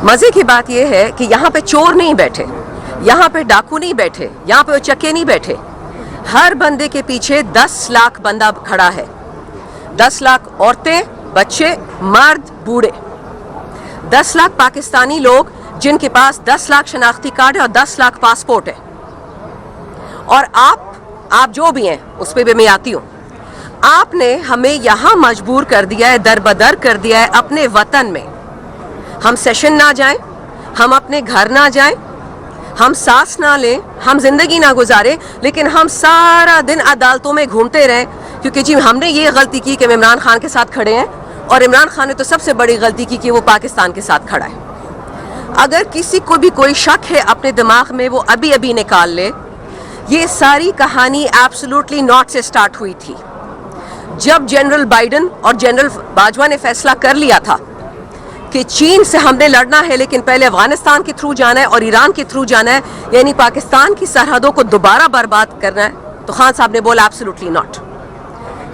मज़े की बात यह है कि यहाँ पे चोर नहीं बैठे, यहाँ पे डाकू नहीं बैठे, यहाँ पे चक्के नहीं बैठे। हर बंदे के पीछे 10 लाख बंदा खड़ा है। 10 लाख औरतें, बच्चे, मर्द, बूढ़े। 10 लाख पाकिस्तानी लोग जिनके पास 10 लाख शनाख्ती कार्ड है और 10 लाख पासपोर्ट है। और आप जो भी हैं उस पर भी मैं आती हूँ। आपने हमें यहाँ मजबूर कर दिया है, दरबदर कर दिया है अपने वतन में। हम सेशन ना जाएं, हम अपने घर ना जाएं, हम सांस ना लें, हम जिंदगी ना गुजारें, लेकिन हम सारा दिन अदालतों में घूमते रहें क्योंकि जी हमने ये गलती की कि हम इमरान खान के साथ खड़े हैं। और इमरान खान ने तो सबसे बड़ी गलती की कि वो पाकिस्तान के साथ खड़ा है। अगर किसी को भी कोई शक है अपने दिमाग में, वो अभी अभी निकाल ले। ये सारी कहानी एब्सोल्युटली नॉट से स्टार्ट हुई थी। जब जनरल बाइडन और जनरल बाजवा ने फैसला कर लिया था कि चीन से हमने लड़ना है लेकिन पहले अफगानिस्तान के थ्रू जाना है और ईरान के थ्रू जाना है, यानी पाकिस्तान की सरहदों को दोबारा बर्बाद करना है, तो खान साहब ने बोला एब्सोल्युटली नॉट।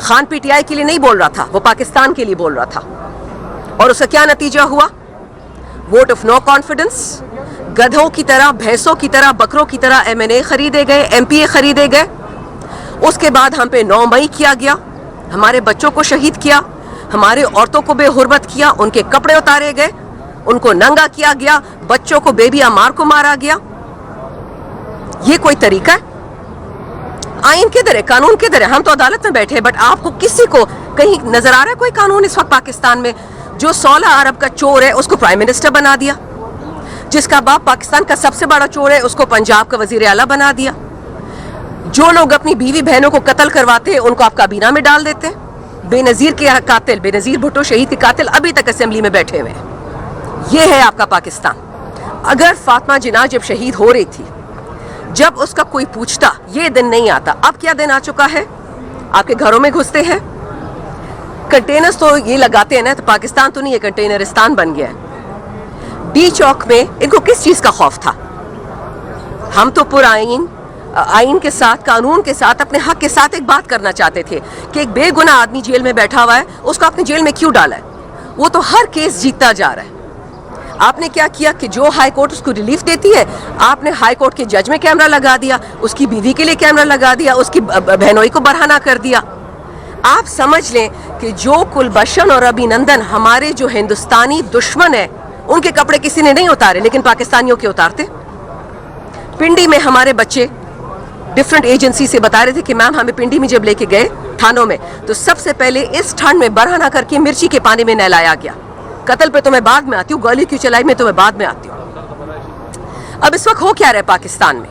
खान पीटीआई के लिए नहीं बोल रहा था, वो पाकिस्तान के लिए बोल रहा था। और उसका क्या नतीजा हुआ? Vote of no confidence. गधों की तरह, भैंसों की तरह, बकरों की तरह MNA खरीदे गए, MPA खरीदे गए। उसके बाद हम पे 9 मई किया गया, हमारे बच्चों को शहीद किया, हमारे औरतों को बेहुरमत किया, उनके कपड़े उतारे गए, उनको नंगा किया गया, बच्चों को बेबी अमार को मारा गया। ये कोई तरीका है? आइन किधर है, कानून किधर है? हम तो अदालत में बैठे हैं, बट आपको किसी को कहीं नजर आ रहा है कोई कानून इस वक्त पाकिस्तान में? जो 16 अरब का चोर है उसको प्राइम मिनिस्टर बना दिया, जिसका बाप पाकिस्तान का सबसे बड़ा चोर है उसको पंजाब का वजीर आला बना दिया। जो लोग अपनी बीवी बहनों को कत्ल करवाते हैं उनको आप काबीना में डाल देते हैं। बेनजीर के कातिल, बेनजीर भुट्टो शहीद के कातिल अभी तक असेंबली में बैठे हुए हैं। ये है आपका पाकिस्तान। अगर फातिमा जिन्ना जब शहीद हो रही थी, जब उसका कोई पूछता, ये दिन नहीं आता। अब क्या दिन आ चुका है? आपके घरों में घुसते हैं, कंटेनर्स तो ये लगाते हैं ना, तो पाकिस्तान तो नहीं है, कंटेनरिस्तान बन गया है। डी चौक में इनको किस चीज का खौफ था? हम तो पुराइन आइन के साथ, कानून के साथ, अपने हक के साथ एक बात करना चाहते थे कि एक बेगुनाह आदमी जेल में बैठा हुआ है, उसको आपने जेल में क्यों डाला है? वो तो हर केस जीतता जा रहा है। आपने क्या किया कि जो हाई कोर्ट उसको रिलीफ देती है, आपने हाई कोर्ट के जज में कैमरा लगा दिया, उसकी बीवी के लिए कैमरा लगा दिया, उसकी बहनोई को बरहना कर दिया। आप समझ लें कि जो कुलभूषण और अभिनंदन हमारे जो हिंदुस्तानी दुश्मन है, उनके कपड़े किसी ने नहीं उतारे, लेकिन पाकिस्तानियों के उतारते। पिंडी में हमारे बच्चे डिफरेंट एजेंसी से बता रहे थे कि मैम हमें पिंडी में जब लेके गए थानों में, तो सबसे पहले इस ठंड में बरहना करके मिर्ची के पानी में नहलाया गया। कत्ल पे तो मैं बाद में आती हूँ, गोली की चलाई में तो मैं बाद में आती हूँ। अब इस वक्त हो क्या रहा है पाकिस्तान में?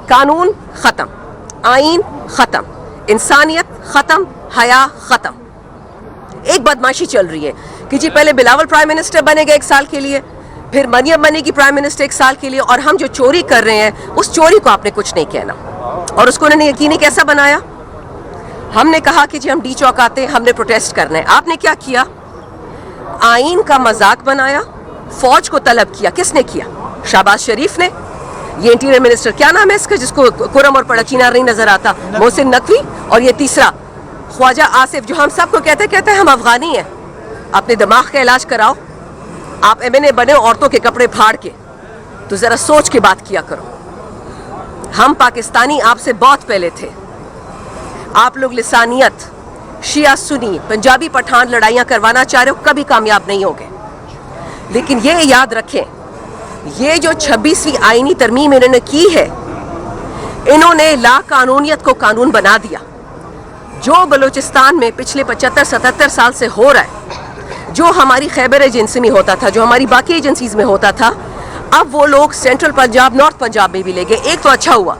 कानून खत्म, आइन खत्म, इंसानियत खत्म, हया खत्म। एक बदमाशी चल रही है कि जी पहले बिलावल प्राइम मिनिस्टर बनेगा 1 साल के लिए, फिर मरियम बनेगी प्राइम मिनिस्टर 1 साल के लिए, और हम जो चोरी कर रहे हैं उस चोरी को आपने कुछ नहीं कहना। और उसको उन्होंने यकीनी कैसा बनाया? हमने कहा कि जी हम डी चौक आते हैं, हमने प्रोटेस्ट करना है। आपने क्या किया? आइन का मजाक बनाया, फौज को तलब किया। किसने किया? शहबाज शरीफ ने। ये इंटीरियर मिनिस्टर क्या नाम है इसका, जिसको कुरम और पड़चीना नहीं नजर आता? मोहसिन नकवी। और ये तीसरा ख्वाजा आसिफ, जो हम सबको कहते हैं हम अफगानी हैं। अपने दिमाग का इलाज कराओ। आप MNA बने औरतों के कपड़े फाड़ के, तो जरा सोच के बात किया करो। हम पाकिस्तानी आपसे बहुत पहले थे। आप लोग लिसानियत, शिया सुन्नी, पंजाबी पठान लड़ाइयाँ करवाना चाह रहे हो, कभी कामयाब नहीं होगे। लेकिन ये याद रखें, ये जो 26वीं आईनी तरमीम इन्होंने की है, इन्होंने ला कानूनियत को कानून बना दिया। जो बलूचिस्तान में पिछले 75-77 साल से हो रहा है, जो हमारी खैबर एजेंसी में होता था, जो हमारी बाकी एजेंसीज में होता था, अब वो लोग सेंट्रल पंजाब, नॉर्थ पंजाब में भी ले गए। एक तो अच्छा हुआ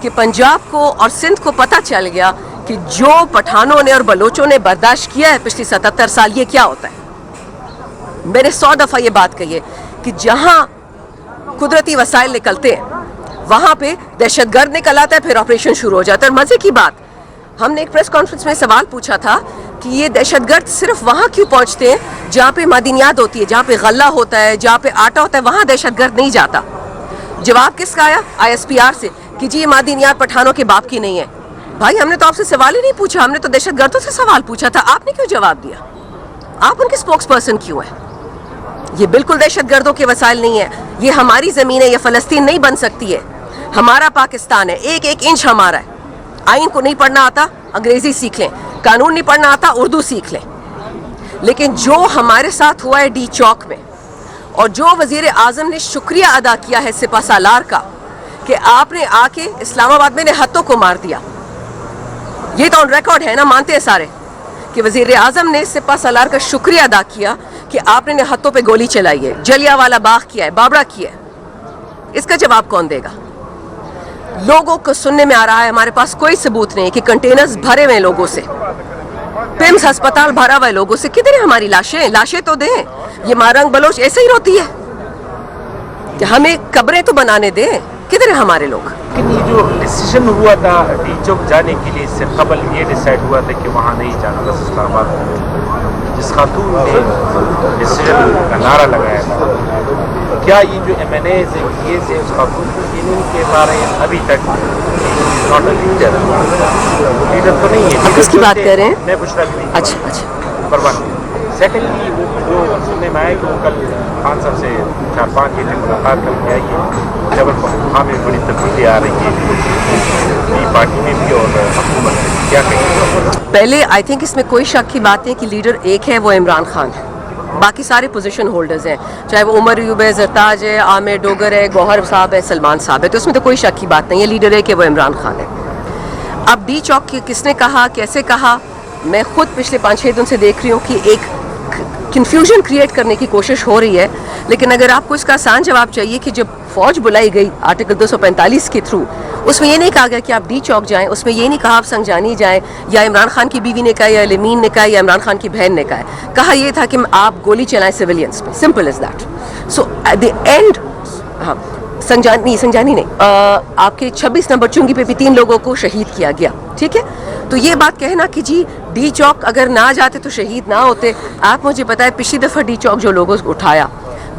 कि पंजाब को और सिंध को पता चल गया कि जो पठानों ने और बलोचों ने बर्दाश्त किया है पिछले 77 साल, ये क्या होता है। मैंने 100 दफ़ा ये बात कही है कि जहाँ कुदरती वसाइल निकलते हैं वहाँ पे दहशतगर्द निकल आता है, फिर ऑपरेशन शुरू हो जाता है। और मज़े की बात, हमने एक प्रेस कॉन्फ्रेंस में सवाल पूछा था कि ये दहशतगर्द सिर्फ वहाँ क्यों पहुँचते हैं जहाँ पे मादनियात होती है, जहाँ पे गल्ला होता है, जहाँ पे आटा होता है, वहाँ दहशतगर्द नहीं जाता। जवाब किसका आया? ISPR से कि जी ये मादनियात पठानों के बाप की नहीं है। भाई हमने तो आपसे सवाल ही नहीं पूछा, हमने तो दहशतगर्दों से सवाल पूछा था। आपने क्यों जवाब दिया? आप उनके स्पोक्स पर्सन क्यों हैं? یہ بالکل دہشت گردوں کے وسائل نہیں ہے. یہ ہماری زمین ہے, یہ فلسطین نہیں بن سکتی ہے. ہمارا پاکستان ہے, ایک ایک انچ ہمارا ہے. آئین کو نہیں پڑھنا آتا, انگریزی سیکھ لیں. قانون نہیں پڑھنا آتا, اردو سیکھ لیں. لیکن جو ہمارے ساتھ ہوا ہے ڈی چوک میں, اور جو وزیر اعظم نے شکریہ ادا کیا ہے سپہ سالار کا کہ آپ نے آ کے اسلام آباد میں نہتوں کو مار دیا, یہ تو آن ریکارڈ ہے نا, مانتے ہیں سارے کہ وزیر اعظم نے سپہ سالار کا شکریہ ادا کیا کہ آپ نے نہتوں پہ گولی چلائی ہے, جلیانوالہ باغ کیا ہے, بابڑا کیا ہے. اس کا جواب کون دے گا؟ لوگوں کو سننے میں آ رہا ہے, ہمارے پاس کوئی ثبوت نہیں کہ کنٹینرز بھرے ہوئے لوگوں سے, پیمز ہسپتال بھرا ہوا ہے لوگوں سے. کدھر ہیں ہماری لاشیں؟ لاشیں تو دیں. یہ مارنگ بلوچ ایسے ہی روتی ہے کہ ہمیں قبریں تو بنانے دیں. کدھر ہیں ہمارے لوگ؟ لیکن یہ جو ڈیسیژن ہوا تھا ڈی چوک جانے کے لیے, اس سے قبل یہ ڈیسائیڈ ہوا تھا کہ وہاں نہیں جانا تھا اسلام آباد. جس خاتون نے ڈیسیژن کا نعرہ لگایا تھا, کیا یہ جو ایم این ایز ہیں یہ سے اس خاتون کو یہ نہیں کہہ پا رہے ہیں ابھی تک ناٹ اے لیڈر؟ لیڈر تو نہیں ہے. آپ کس کی بات کر رہے ہیں؟ میں بشرا بھی نہیں. اچھا نمبر 1. سیکنڈلی جو سننے میں آیا کہ وہ کل خان صاحب سے 4-5 گھنٹے ملاقات کر کے آئی ہے. جبل پختونخوا میں بڑی تبدیلی آ رہی ہے پارٹی میں بھی اور حکومت میں, کیا کہیں؟ پہلے آئی تھنک اس میں کوئی شک کی بات نہیں کہ لیڈر ایک ہے, وہ عمران خان ہے. باقی سارے پوزیشن ہولڈرز ہیں, چاہے وہ عمر ایوب ہے, زرتاج ہے, عامر ڈوگر ہے, گوہر صاحب ہے, سلمان صاحب ہے. تو اس میں تو کوئی شک کی بات نہیں ہے, لیڈر ایک ہے, وہ عمران خان ہے. اب ڈی چوک کس نے کہا, کیسے کہا, میں خود پچھلے 5-6 دن سے دیکھ رہی ہوں کہ ایک کنفیوژن کریٹ کرنے کی کوشش ہو رہی ہے. لیکن اگر آپ کو اس کا آسان جواب چاہیے کہ جب فوج بلائی گئی آرٹیکل 245 کے تھرو, اس میں یہ نہیں کہا گیا کہ آپ ڈی چوک جائیں, اس میں یہ نہیں کہا آپ سنجانی جائیں, یا عمران خان کی بیوی نے کہا, یا لمین نے کہا, یا عمران خان کی بہن نے کہا یہ تھا کہ آپ گولی چلائیں سویلینس پہ. Simple as that. So at the end, ہاں سنجانی نہیں, آپ کے 26 نمبر چنگی پہ بھی 3 لوگوں کو شہید کیا گیا. ٹھیک ہے, تو یہ بات کہنا کہ جی ڈی چوک اگر نہ جاتے تو شہید نہ ہوتے. آپ مجھے پتا ہے پچھلی دفعہ ڈی چوک جو لوگوں کو اٹھایا,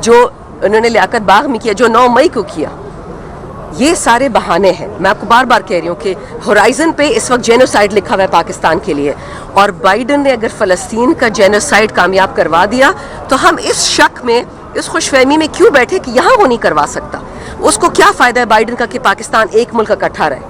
جو انہوں نے لیاقت باغ میں کیا, جو 9 مئی کو کیا, یہ سارے بہانے ہیں. میں آپ کو بار بار کہہ رہی ہوں کہ ہورائزن پہ اس وقت جینوسائیڈ لکھا ہوا ہے پاکستان کے لیے, اور بائیڈن نے اگر فلسطین کا جینوسائیڈ کامیاب کروا دیا تو ہم اس شک میں, اس خوش فہمی میں کیوں بیٹھے کہ یہاں وہ نہیں کروا سکتا. اس کو کیا فائدہ ہے بائیڈن کا کہ پاکستان ایک ملک اکٹھا رہے؟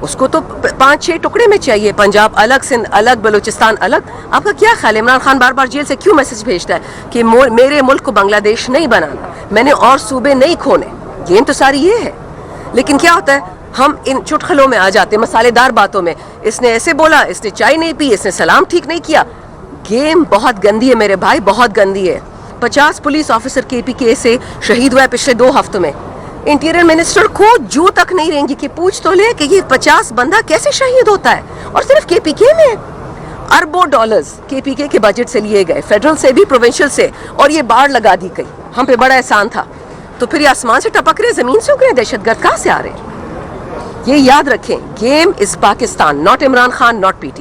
اس کو تو 5-6 ٹکڑے میں چاہیے, پنجاب الگ, سندھ الگ, بلوچستان الگ. آپ کا کیا خیال ہے عمران خان بار بار جیل سے کیوں میسج بھیجتا ہے کہ میرے ملک کو بنگلہ دیش نہیں بنانا, میں نے اور صوبے نہیں کھونے؟ گیم تو ساری یہ ہے. لیکن کیا ہوتا ہے, ہم ان چٹخلوں میں آ جاتے ہیں, مسالے دار باتوں میں. اس نے ایسے بولا, اس نے چائے نہیں پی, اس نے سلام ٹھیک نہیں کیا. گیم بہت گندی ہے میرے بھائی, بہت گندی ہے. 50 پولیس آفیسر کے پی کے سے شہید ہوا ہے پچھلے 2 ہفتوں میں. انٹیریئر منسٹر کو جو تک نہیں رہیں گی کہ پوچھ تو لے کہ یہ 50 بندہ کیسے شہید ہوتا ہے, اور صرف کے پی کے میں. اربوں ڈالرز کے پی کے بجٹ سے لیے گئے, فیڈرل سے بھی, پروونشل سے, اور یہ باڑ لگا دی گئی. ہم پہ بڑا احسان تھا. تو پھر یہ آسمان سے ٹپک رہے, زمین سے اگرے دہشت گرد کہاں سے آ رہے ہیں؟ یہ یاد رکھیں, game is Pakistan, not Imran Khan, not P T I.